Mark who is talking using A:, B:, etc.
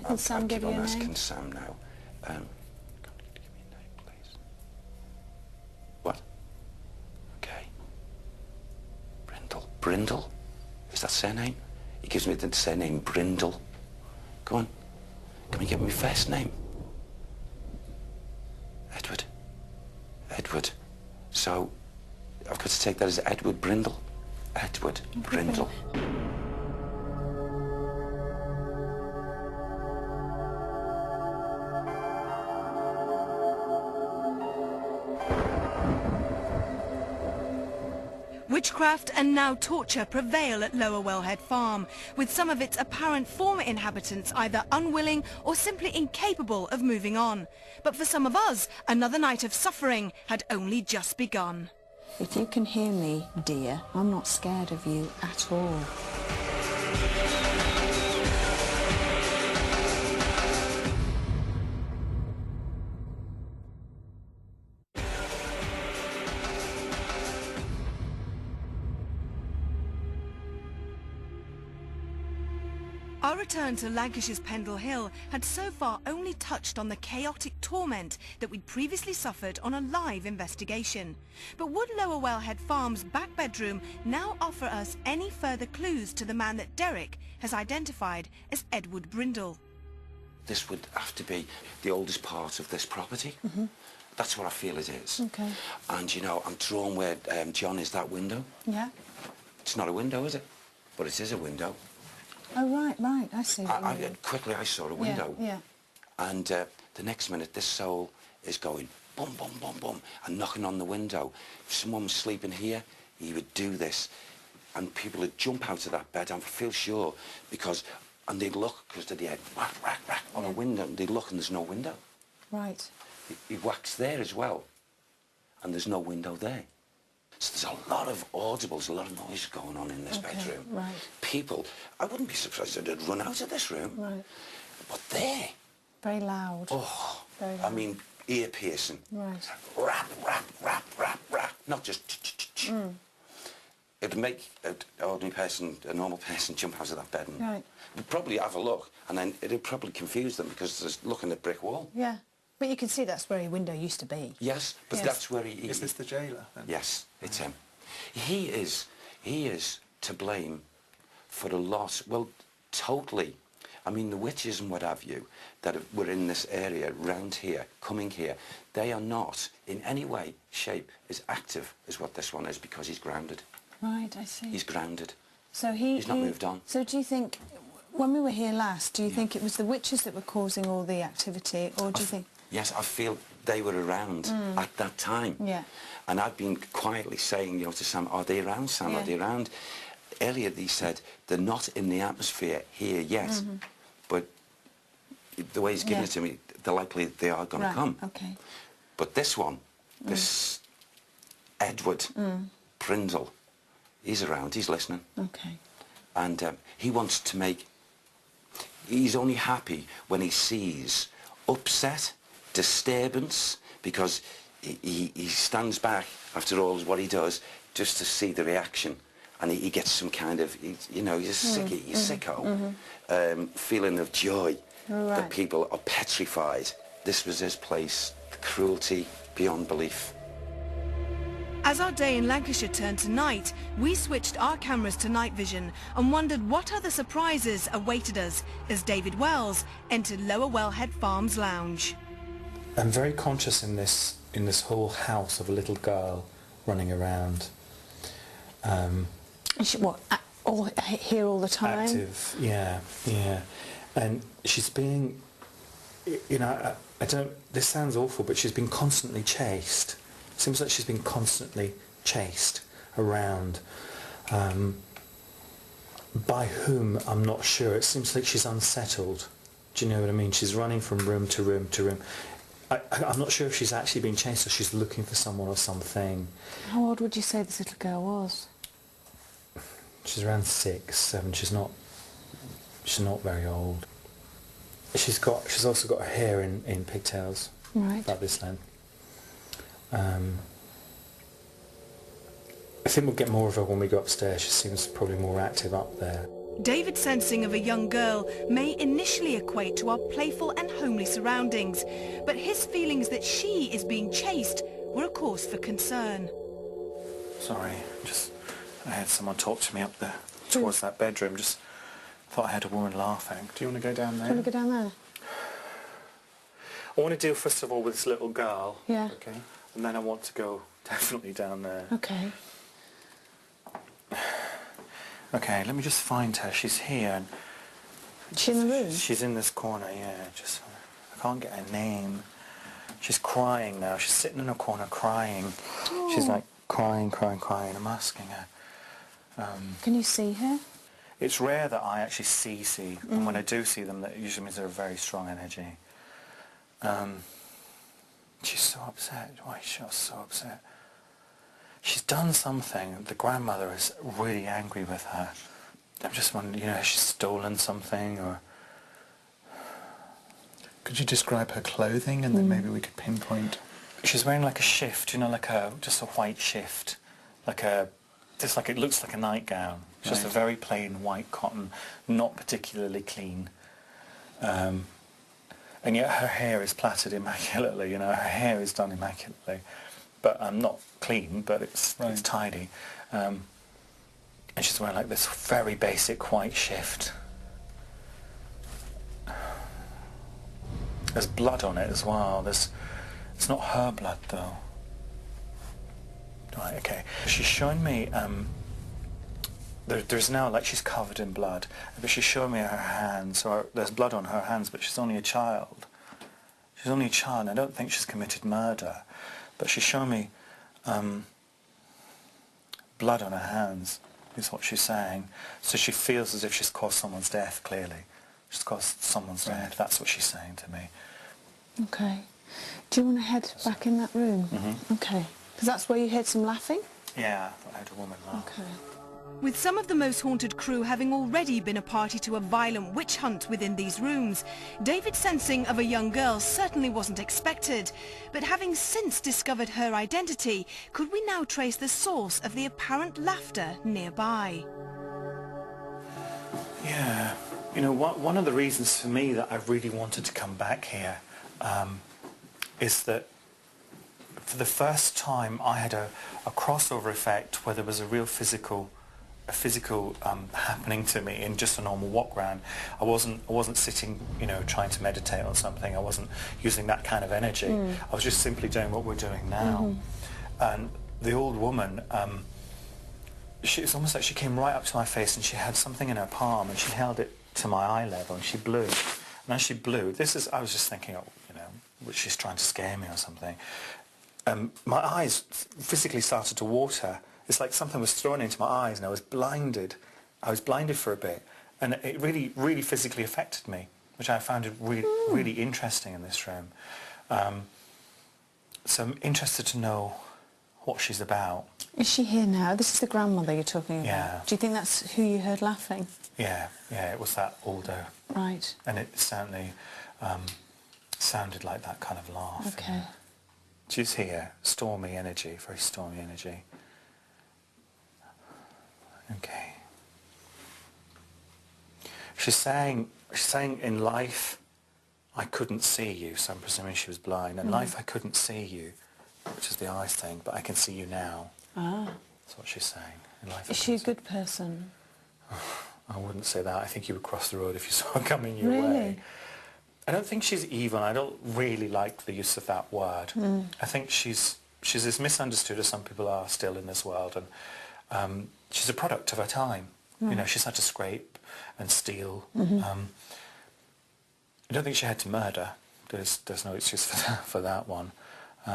A: Can Sam give you a name?
B: Asking Sam now. Give me a name, please. What? Okay. Brindle. Brindle? Is that surname? He gives me the surname Brindle. Go on. Can you give me first name? Edward. Edward. So, I've got to take that as Edward Brindle. Edward Brindle.
C: Witchcraft and now torture prevail at Lower Wellhead Farm, with some of its apparent former inhabitants either unwilling or simply incapable of moving on. But for some of us, another night of suffering had only just begun.
A: If you can hear me, dear, I'm not scared of you at all.
C: Our return to Lancashire's Pendle Hill had so far only touched on the chaotic torment that we'd previously suffered on a live investigation. But would Lower Wellhead Farm's back bedroom now offer us any further clues to the man that Derek has identified as Edward Brindle?
B: This would have to be the oldest part of this property. That's what I feel it is.
A: Okay.
B: And, you know, I'm drawn where John is that window.
A: Yeah.
B: It's not a window, is it? But it is a window.
A: Oh, right, I see what you mean.
B: Quickly I saw a window.
A: Yeah.
B: And the next minute this soul is going bum, bum, bum, bum, and knocking on the window. If someone was sleeping here, he would do this. And people would jump out of that bed, I feel sure, because, and they'd look, because they'd hear whack, whack, whack on a window, and they'd look and there's no window.
A: Right.
B: He whacks there as well, and there's no window there. So there's a lot of audibles, a lot of noise going on in this bedroom.
A: Right.
B: People, I wouldn't be surprised if they'd run out of this room.
A: Right.
B: But there.
A: Very loud.
B: Oh,
A: very loud.
B: I mean, ear-piercing.
A: Right.
B: Rap, rap, rap, rap, rap. Not just ch-ch-ch-ch. It'd make an ordinary person, a normal person, jump out of that bed and
A: Right.
B: would probably have a look, and then it'd probably confuse them because they're looking at the brick wall.
A: Yeah. But you can see that's where your window used to be.
B: Yes, but
A: Yes.
B: that's where he...
D: Is this the jailer, then?
B: Yes, it's him. He is to blame for a lot, well, totally. I mean, the witches and what have you that were in this area, round here, coming here, they are not in any way, shape, as active as what this one is because he's grounded.
A: Right, I see.
B: He's grounded.
A: So
B: He's not moved on.
A: So do you think, when we were here last, do you think it was the witches that were causing all the activity, or do you think...
B: Yes, I feel they were around at that time.
A: Yeah.
B: And I've been quietly saying, you know, to Sam, are they around, Sam?
A: Yeah.
B: Are they around? Earlier they said they're not in the atmosphere here yet, but the way he's given it to me, they're likely they are going to come.
A: Okay.
B: But this one, this Edward Brindle, he's around, he's listening.
A: Okay.
B: And he wants to make... He's only happy when he sees upset, disturbance, because he stands back after all what he does just to see the reaction, and he gets some kind of, you know, he's a sickie, he's sicko, feeling of joy that people are petrified. This was his place, cruelty beyond belief.
C: As our day in Lancashire turned to night, we switched our cameras to night vision and wondered what other surprises awaited us as David Wells entered Lower Wellhead Farm's lounge.
D: I'm very conscious in this whole house of a little girl running around.
A: Is she, what, here all the time?
D: Active, yeah. And she's being, you know, I don't, this sounds awful, but she's been constantly chased. Seems like she's been constantly chased around. By whom, I'm not sure. It seems like she's unsettled. Do you know what I mean? She's running from room to room to room. I'm not sure if she's actually being chased or she's looking for someone or something.
A: How old would you say this little girl was?
D: She's around 6, 7. She's not very old. She's also got her hair in pigtails.
A: Right.
D: About this length. I think we'll get more of her when we go upstairs. She seems probably more active up there.
C: David's sensing of a young girl may initially equate to our playful and homely surroundings, but his feelings that she is being chased were a cause for concern.
D: Sorry, I had someone talk to me up there towards that bedroom. Just thought I had a woman laughing. Do you want to go down there?
A: Do you want to go down there?
D: I want to deal first of all with this little girl.
A: Yeah.
D: Okay. And then I want to go definitely down there.
A: Okay.
D: Okay, let me just find her. She's here. And
A: Is she in the room?
D: she's in this corner, yeah. I can't get her name. She's crying now. She's sitting in a corner crying.
A: Oh.
D: She's like crying. I'm asking her.
A: Can you see her?
D: It's rare that I actually see. And when I do see them, that usually means they're a very strong energy. She's so upset. Why is she so upset? She's done something. The grandmother is really angry with her. I'm just wondering, has she stolen something or...
E: Could you describe her clothing and then maybe we could pinpoint?
D: She's wearing like a shift, just a white shift. It looks like a nightgown. It's just a very plain white cotton, not particularly clean. And yet her hair is plaited immaculately, her hair is done immaculately. But not clean, but it's tidy. And she's wearing like this very basic white shift. There's blood on it as well. It's not her blood though. Right, okay. She's showing me, there's now, like, she's covered in blood, but she's showing me her hands, or there's blood on her hands, but she's only a child. She's only a child, and I don't think she's committed murder, but she's showing me blood on her hands, is what she's saying. So she feels as if she's caused someone's death, clearly. She's caused someone's death, that's what she's saying to me.
A: Okay. Do you want to head back in that room?
D: Mm-hmm.
A: Okay. Because that's where you heard some laughing?
D: Yeah, I thought I heard a woman laugh.
A: Okay.
C: With some of the most haunted crew having already been a party to a violent witch hunt within these rooms, David's sensing of a young girl certainly wasn't expected. But having since discovered her identity, could we now trace the source of the apparent laughter nearby?
D: Yeah. One of the reasons for me that I really wanted to come back here is that for the first time I had a crossover effect where there was a real physical happening to me in just a normal walk round. I wasn't sitting, trying to meditate on something. I wasn't using that kind of energy. I was just simply doing what we're doing now. And the old woman, it's almost like she came right up to my face and she had something in her palm and she held it to my eye level and she blew. And as she blew, I was just thinking, she's trying to scare me or something. My eyes physically started to water. It's like something was thrown into my eyes and I was blinded. I was blinded for a bit. And it really, really physically affected me, which I found really interesting in this room. So I'm interested to know what she's about.
A: Is she here now? This is the grandmother you're talking about.
D: Yeah.
A: Do you think that's who you heard laughing?
D: Yeah, it was that older.
A: Right.
D: And it certainly sounded like that kind of laugh.
A: Okay.
D: She's here. Stormy energy, very stormy energy. Okay. She's saying in life, I couldn't see you, so I'm presuming she was blind. In life, I couldn't see you, which is the eyes thing, but I can see you now.
A: Ah.
D: That's what she's saying. In life,
A: Is she a good person?
D: I wouldn't say that. I think you would cross the road if you saw her coming your way.
A: Really?
D: I don't think she's evil. I don't really like the use of that word. I think she's as misunderstood as some people are still in this world, and she's a product of her time. She's had to scrape and steal. I don't think she had to murder. There's no excuse for that one.